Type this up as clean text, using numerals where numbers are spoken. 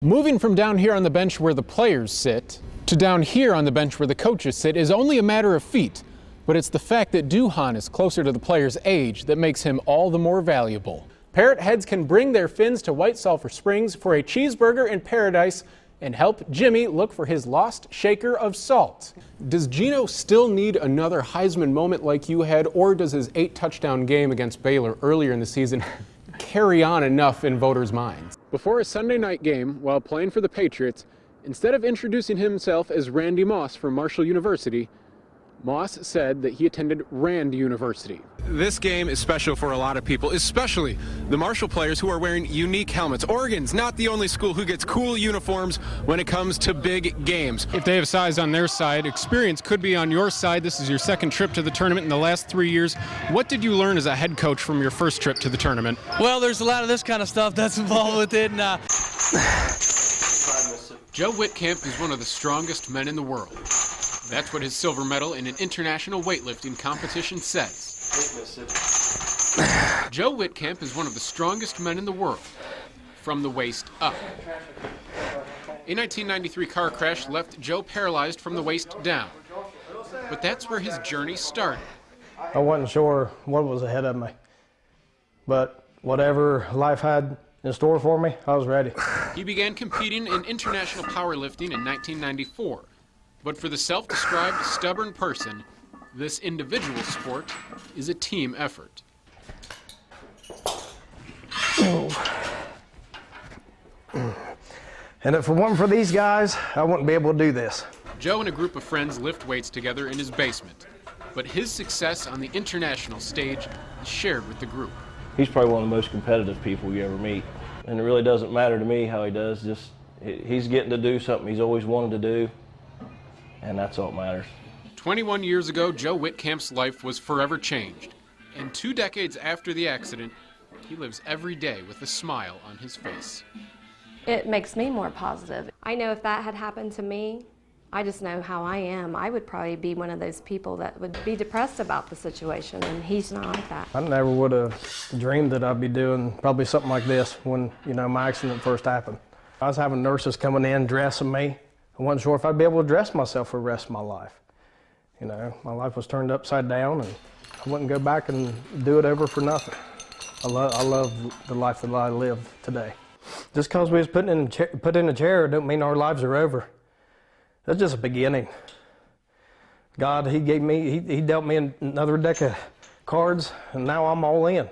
Moving from down here on the bench where the players sit to down here on the bench where the coaches sit is only a matter of feet, but it's the fact that Duhan is closer to the player's age that makes him all the more valuable. Parrot heads can bring their fins to White Sulphur Springs for a cheeseburger in paradise and help Jimmy look for his lost shaker of salt. Does Gino still need another Heisman moment like you had, or does his 8-touchdown game against Baylor earlier in the season carry on enough in voters' minds? Before a Sunday night game, while playing for the Patriots, instead of introducing himself as Randy Moss from Marshall University, Moss said that he attended Rand University. This game is special for a lot of people, especially the Marshall players who are wearing unique helmets. Oregon's not the only school who gets cool uniforms when it comes to big games. If they have size on their side, experience could be on your side. This is your second trip to the tournament in the last 3 years. What did you learn as a head coach from your first trip to the tournament? Well, there's a lot of this kind of stuff that's involved with it. Joe Wittkamp is one of the strongest men in the world. That's what his silver medal in an international weightlifting competition says. Joe Wittkamp is one of the strongest men in the world, from the waist up. A 1993 car crash left Joe paralyzed from the waist down. But that's where his journey started. I wasn't sure what was ahead of me, but whatever life had in store for me, I was ready. He began competing in international powerlifting in 1994. But for the self-described stubborn person, this individual sport is a team effort. And if it weren't for these guys, I wouldn't be able to do this. Joe and a group of friends lift weights together in his basement. But his success on the international stage is shared with the group. He's probably one of the most competitive people you ever meet. And it really doesn't matter to me how he does, just he's getting to do something he's always wanted to do. And that's all that matters. 21 years ago, Joe Wittkamp's life was forever changed. And 2 decades after the accident, he lives every day with a smile on his face. It makes me more positive. I know if that had happened to me, I just know how I am. I would probably be one of those people that would be depressed about the situation, and he's not like that. I never would have dreamed that I'd be doing probably something like this when, my accident first happened. I was having nurses coming in, dressing me. I wasn't sure if I'd be able to dress myself for the rest of my life. My life was turned upside down, and I wouldn't go back and do it over for nothing. I love the life that I live today. Just because we was put in a chair don't mean our lives are over. That's just a beginning. God, He dealt me another deck of cards, and now I'm all in.